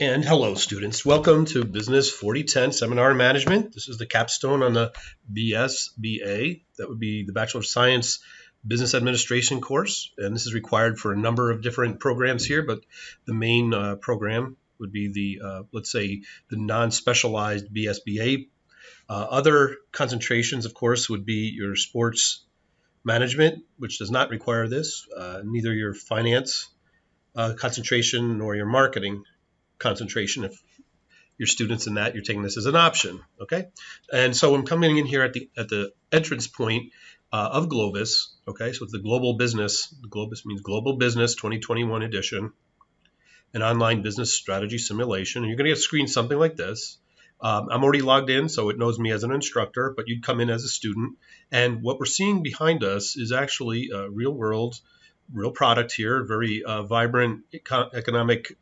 And hello, students. Welcome to Business 4010 Seminar Management. This is the capstone on the BSBA. That would be the Bachelor of Science Business Administration course. And this is required for a number of different programs here, but the main program would be the, let's say, the non-specialized BSBA. Other concentrations, of course, would be your sports management, which does not require this, neither your finance concentration nor your marketing concentration. If your students in that, you're taking this as an option, okay? And so I'm coming in here at the entrance point of Glo-Bus, okay? So it's the Global Business. The Glo-Bus means Global Business 2021 edition, an online business strategy simulation. And you're going to get screened something like this. I'm already logged in, so it knows me as an instructor, but you'd come in as a student. And what we're seeing behind us is actually a real product here, very vibrant economic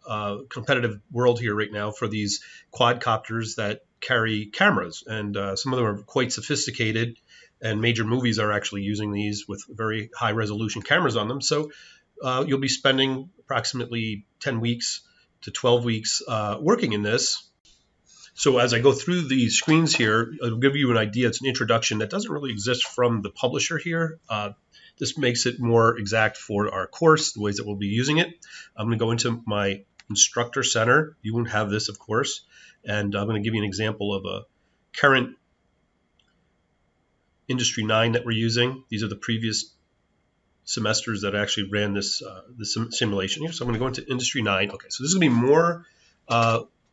competitive world here right now for these quadcopters that carry cameras. And some of them are quite sophisticated, and major movies are actually using these with very high resolution cameras on them. So you'll be spending approximately 10 weeks to 12 weeks working in this. So as I go through the screens here, it'll give you an idea. It's an introduction that doesn't really exist from the publisher here. This makes it more exact for our course, the ways that we'll be using it. I'm going to go into my instructor center. You won't have this, of course. And I'm going to give you an example of a current Industry 9 that we're using. These are the previous semesters that I actually ran this simulation here. So I'm going to go into Industry 9. Okay, so this is going to be more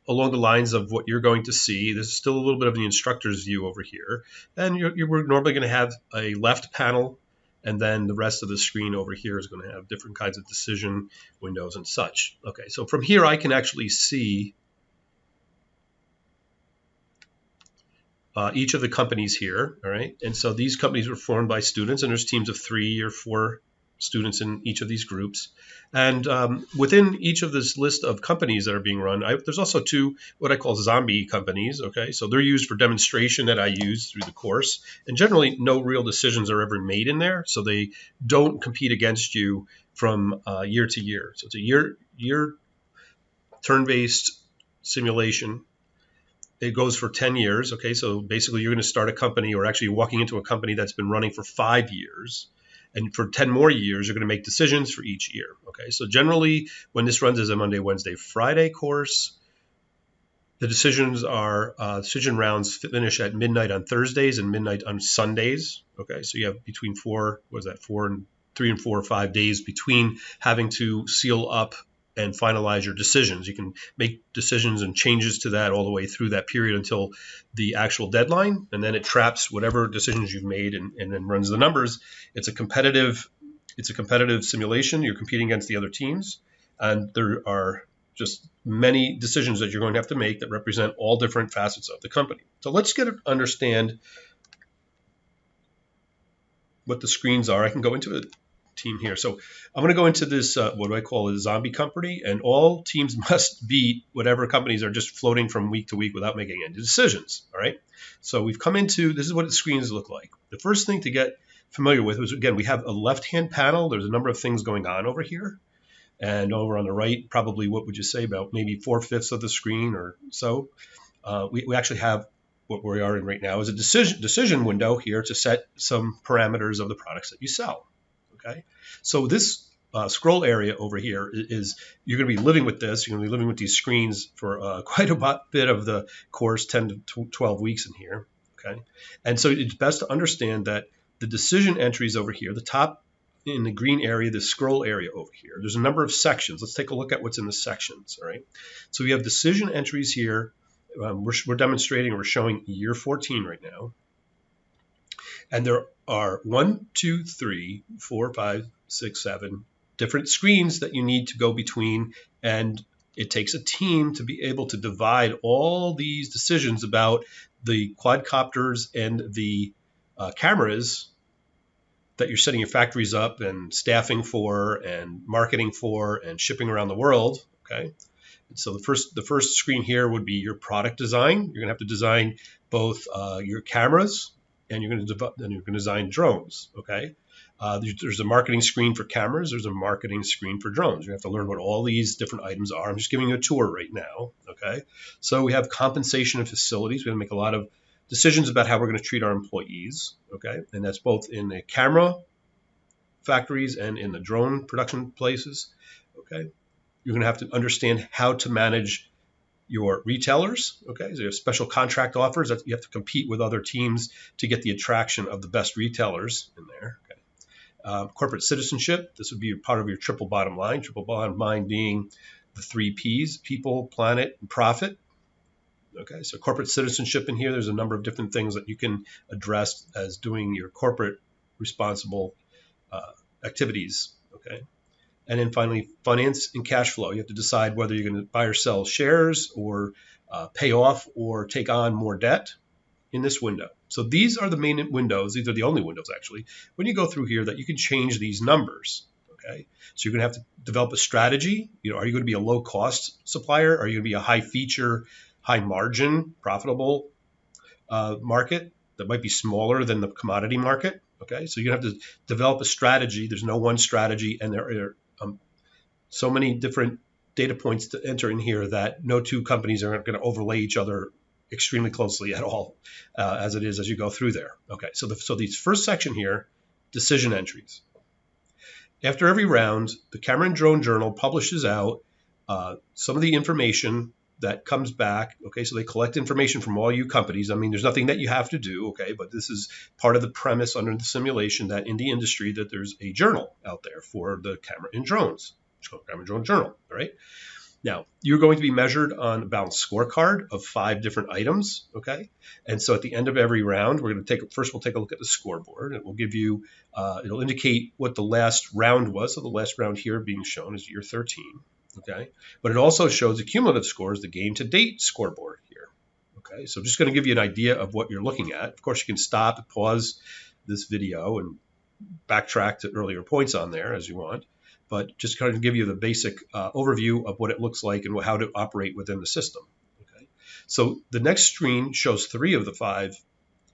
along the lines of what you're going to see. This is still a little bit of the instructor's view over here. And we're normally going to have a left panel, and then the rest of the screen over here is going to have different kinds of decision windows and such. Okay, so from here I can actually see each of the companies here, all right? And so these companies were formed by students, and there's teams of 3 or 4 students in each of these groups. And within each of this list of companies that are being run, there's also 2 what I call zombie companies, okay? So they're used for demonstration that I use through the course. And generally, no real decisions are ever made in there, so they don't compete against you from year to year. So it's a year turn-based simulation. It goes for 10 years, okay? So basically, you're going to start a company, or actually walking into a company that's been running for 5 years. And for 10 more years, you're going to make decisions for each year. Okay, so generally, when this runs as a Monday, Wednesday, Friday course, the decision rounds finish at midnight on Thursdays and midnight on Sundays. Okay, so you have between 3 and 4 or 5 days between having to seal up and finalize your decisions. You can make decisions and changes to that all the way through that period until the actual deadline, and then it traps whatever decisions you've made and then runs the numbers. It's a competitive simulation. You're competing against the other teams, and there are just many decisions that you're going to have to make that represent all different facets of the company. So let's understand what the screens are. I can go into it. Team here. So I'm going to go into this, what do I call it, a zombie company, and all teams must beat whatever companies are just floating from week to week without making any decisions. All right. So we've come into, this is what the screens look like. The first thing to get familiar with is, again, we have a left-hand panel. There's a number of things going on over here. And over on the right, probably, what would you say, about maybe 4/5 of the screen or so. We actually have what we are in right now is a decision window here to set some parameters of the products that you sell. Okay, so this scroll area over here is you're going to be living with this. You're going to be living with these screens for quite a bit of the course, 10 to 12 weeks in here. Okay, and so it's best to understand that the decision entries over here, the top in the green area, the scroll area over here, there's a number of sections. Let's take a look at what's in the sections. All right, so we have decision entries here. We're demonstrating, we're showing year 14 right now. And there are 1, 2, 3, 4, 5, 6, 7 different screens that you need to go between. And it takes a team to be able to divide all these decisions about the quadcopters and the cameras that you're setting your factories up and staffing for and marketing for and shipping around the world. Okay. And so the first screen here would be your product design. You're going to have to design both your cameras, and you're going to design drones, okay? There's a marketing screen for cameras. There's a marketing screen for drones. You have to learn what all these different items are. I'm just giving you a tour right now. Okay. So we have compensation and facilities. We have to make a lot of decisions about how we're going to treat our employees. Okay. And that's both in the camera factories and in the drone production places. Okay. You're going to have to understand how to manage your retailers. Okay. So you have special contract offers that you have to compete with other teams to get the attraction of the best retailers in there. Okay. Corporate citizenship, this would be part of your triple bottom line. Triple bottom line being the 3 Ps, people, planet, and profit. Okay, so corporate citizenship in here, there's a number of different things that you can address as doing your corporate responsible activities. Okay, and then finally, finance and cash flow. You have to decide whether you're going to buy or sell shares or pay off or take on more debt in this window. So these are the main windows. These are the only windows, actually, when you go through here that you can change these numbers. Okay, so you're going to have to develop a strategy. Are you going to be a low-cost supplier? Are you going to be a high-feature, high-margin, profitable market that might be smaller than the commodity market? Okay, so you're going to have to develop a strategy. There's no one strategy, and there are so many different data points to enter in here that no two companies are going to overlay each other extremely closely at all, as it is as you go through there. Okay, so these first section here, decision entries. After every round, the Camera and Drone Journal publishes out some of the information that comes back. Okay, so they collect information from all you companies. I mean, there's nothing that you have to do. Okay, but this is part of the premise under the simulation that in the industry that there's a journal out there for the camera and drones. It's called Camera and Drone Journal. All right. Now, you're going to be measured on a balanced scorecard of 5 different items, okay? And so at the end of every round, we'll take a look at the scoreboard. It will give you, it'll indicate what the last round was. So the last round here being shown is year 13, okay? But it also shows the cumulative scores, the game-to-date scoreboard here, okay? So I'm just going to give you an idea of what you're looking at. Of course, you can stop and pause this video and backtrack to earlier points on there as you want. But just kind of give you the basic overview of what it looks like and how to operate within the system. Okay. So the next screen shows 3 of the 5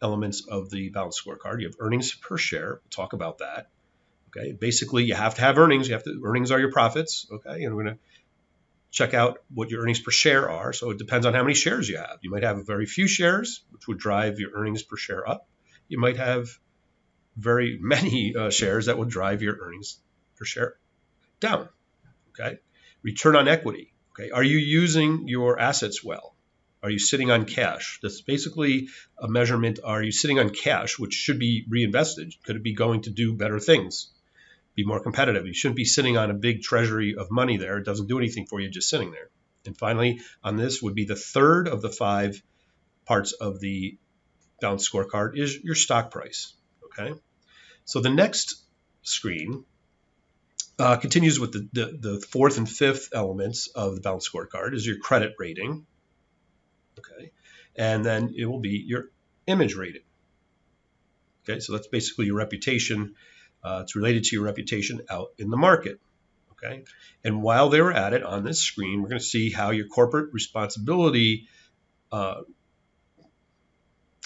elements of the balanced scorecard. You have earnings per share. We'll talk about that. Okay. Basically, you have to have earnings. Earnings are your profits. Okay. And we're going to check out what your earnings per share are. So it depends on how many shares you have. You might have very few shares, which would drive your earnings per share up. You might have very many shares that would drive your earnings per share down. Okay. Return on equity. Okay. Are you using your assets well? Are you sitting on cash? That's basically a measurement. Are you sitting on cash, which should be reinvested? Could it be going to do better things? Be more competitive. You shouldn't be sitting on a big treasury of money there. It doesn't do anything for you just sitting there. And finally, on this would be the third of the 5 parts of the balanced scorecard is your stock price. Okay. So the next screen continues with the 4th and 5th elements of the balanced scorecard is your credit rating, okay, and then it will be your image rating. Okay, so that's basically your reputation. It's related to your reputation out in the market. Okay, and while they were at it on this screen, we're going to see how your corporate responsibility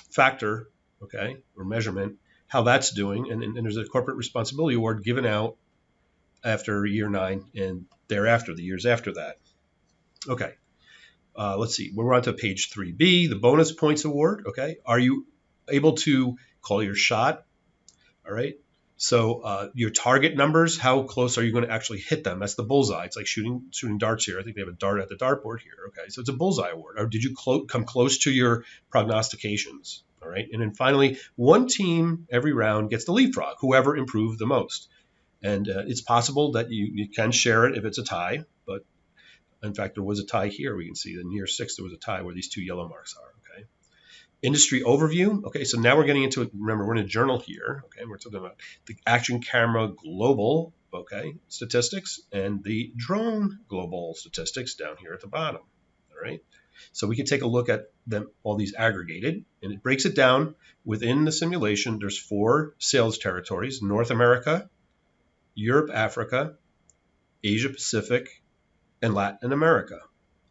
factor, okay, or measurement, how that's doing, and there's a corporate responsibility award given out after year 9 and thereafter, the years after that. Okay, let's see. We're on to page 3B, the bonus points award. Okay, are you able to call your shot? All right. So your target numbers, how close are you going to actually hit them? That's the bullseye. It's like shooting darts here. I think they have a dart at the dartboard here. Okay, so it's a bullseye award. Or did you come close to your prognostications? All right, and then finally, one team every round gets the leapfrog, whoever improved the most. And it's possible that you can share it if it's a tie, but in fact, there was a tie here. We can see in year 6, there was a tie where these 2 yellow marks are, okay? Industry overview. Okay, so now we're getting into it. Remember, we're in a journal here, okay? We're talking about the action camera global, okay, statistics and the drone global statistics down here at the bottom, all right? So we can take a look at them, all these aggregated, and it breaks it down within the simulation. There's 4 sales territories: North America, Europe, Africa, Asia Pacific, and Latin America.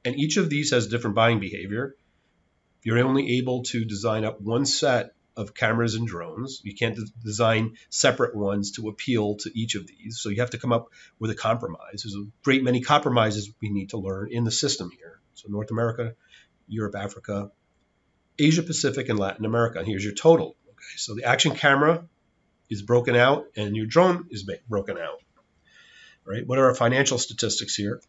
And each of these has different buying behavior. You're only able to design up one set of cameras and drones. You can't design separate ones to appeal to each of these. So you have to come up with a compromise. There's a great many compromises we need to learn in the system here. So North America, Europe, Africa, Asia Pacific, and Latin America. And here's your total. Okay, so the action camera is broken out and your drone is broken out. Right? What are our financial statistics here?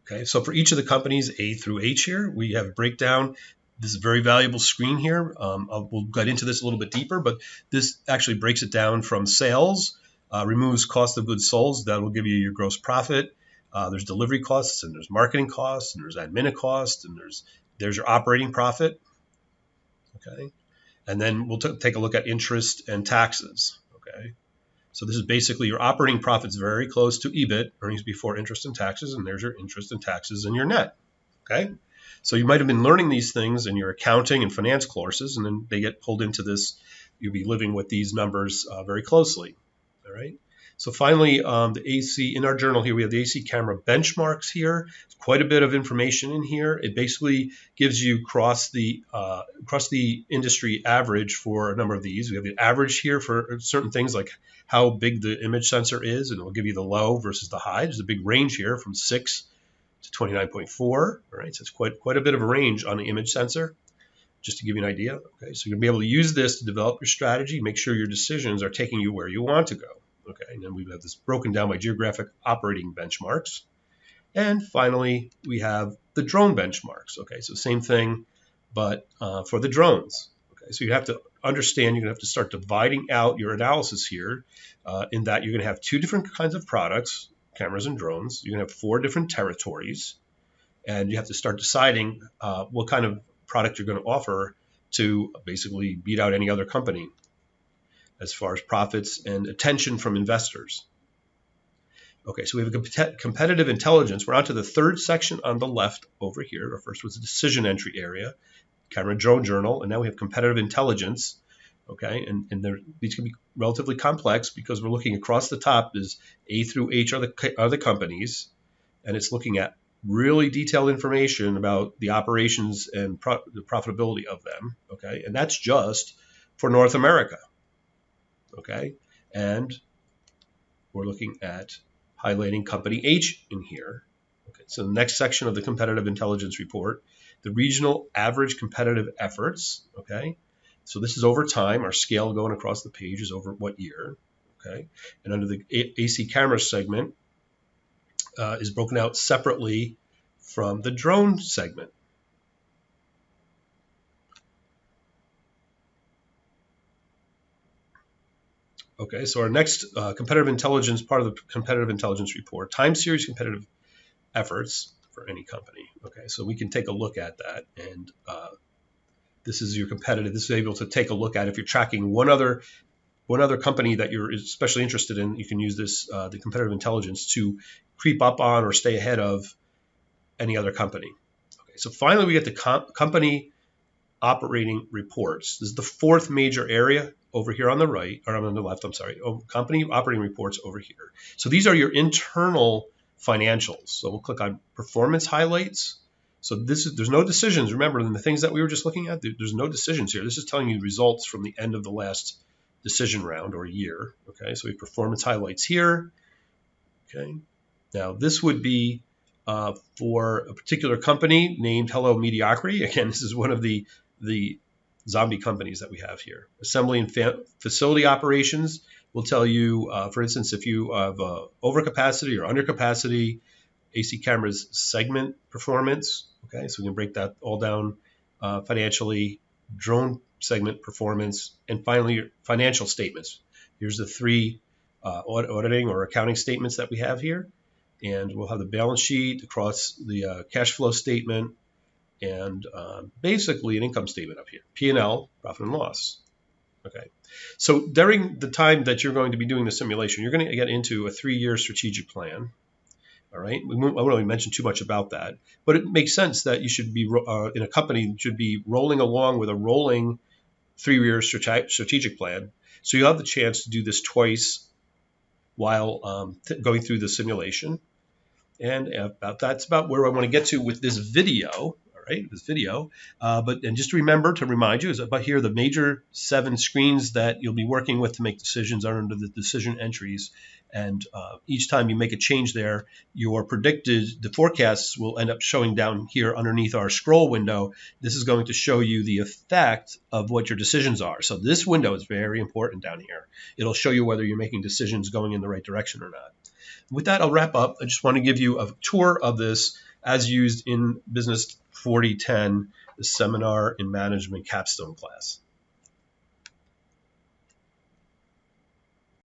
Okay, so for each of the companies A through H here, we have a breakdown. This is a very valuable screen here. We'll get into this a little bit deeper, but this actually breaks it down from sales, removes cost of goods sold. That will give you your gross profit. There's delivery costs, and there's marketing costs, and there's admin costs, and there's your operating profit. Okay, and then we'll take a look at interest and taxes. Okay. So this is basically your operating profits very close to EBIT, earnings before interest and taxes, and there's your interest and taxes and your net. Okay, so you might have been learning these things in your accounting and finance courses, and then they get pulled into this. You'll be living with these numbers very closely. All right. So finally, the AC in our journal here, we have the AC camera benchmarks here. There's quite a bit of information in here. It basically gives you across the industry average for a number of these. We have the average here for certain things like how big the image sensor is, and it will give you the low versus the high. There's a big range here from 6 to 29.4. All right, so it's quite a bit of a range on the image sensor, just to give you an idea. Okay, so you're going to be able to use this to develop your strategy, make sure your decisions are taking you where you want to go. Okay, and then we have this broken down by geographic operating benchmarks. And finally, we have the drone benchmarks. Okay, so same thing, but for the drones. Okay, so you have to understand, you're going to have to start dividing out your analysis here in that you're going to have two different kinds of products, cameras and drones. You're going to have 4 different territories, and you have to start deciding what kind of product you're going to offer to basically beat out any other company as far as profits and attention from investors. Okay, so we have a competitive intelligence. We're on to the third section on the left over here. Our first was the decision entry area, camera drone journal, and now we have competitive intelligence. Okay, and these can be relatively complex because we're looking across the top is A through H are the companies, and it's looking at really detailed information about the operations and the profitability of them. Okay, and that's just for North America. Okay, and we're looking at highlighting company H in here. Okay, so the next section of the competitive intelligence report, the regional average competitive efforts. Okay, so this is over time. Our scale going across the page is over what year. Okay, and under the AC camera segment is broken out separately from the drone segment. Okay, so our next competitive intelligence, part of the competitive intelligence report, time series competitive efforts for any company. Okay, so we can take a look at that, and this is your competitive. This is able to take a look at if you're tracking one other company that you're especially interested in. You can use this the competitive intelligence to creep up on or stay ahead of any other company. Okay, so finally we get the company operating reports. This is the fourth major area over here on the right, or on the left, I'm sorry, company operating reports over here. So these are your internal financials. So we'll click on performance highlights. So there's no decisions. Remember, in the things that we were just looking at, there's no decisions here. This is telling you results from the end of the last decision round or year. Okay, so we have performance highlights here. Okay, now this would be for a particular company named Hello Mediocrity. Again, this is one of the zombie companies that we have here. Assembly and facility operations will tell you, for instance, if you have overcapacity or undercapacity, AC cameras segment performance. Okay, so we can break that all down financially, drone segment performance, and finally your financial statements. Here's the 3 auditing or accounting statements that we have here. And we'll have the balance sheet across the cash flow statement and basically an income statement up here, P&L, profit and loss. Okay, so during the time that you're going to be doing the simulation, you're going to get into a 3-year strategic plan. All right, I won't really mention too much about that, but it makes sense that you should be in a company should be rolling along with a rolling 3-year strategic plan. So you'll have the chance to do this twice while going through the simulation. And that's about where I want to get to with this video. All right? This video. And just remember to remind you is about here, the major 7 screens that you'll be working with to make decisions are under the decision entries. And each time you make a change there, the forecasts will end up showing down here underneath our scroll window. This is going to show you the effect of what your decisions are. So this window is very important down here. It'll show you whether you're making decisions going in the right direction or not. With that, I'll wrap up. I just want to give you a tour of this as used in Business 4010, the Seminar in Management capstone class.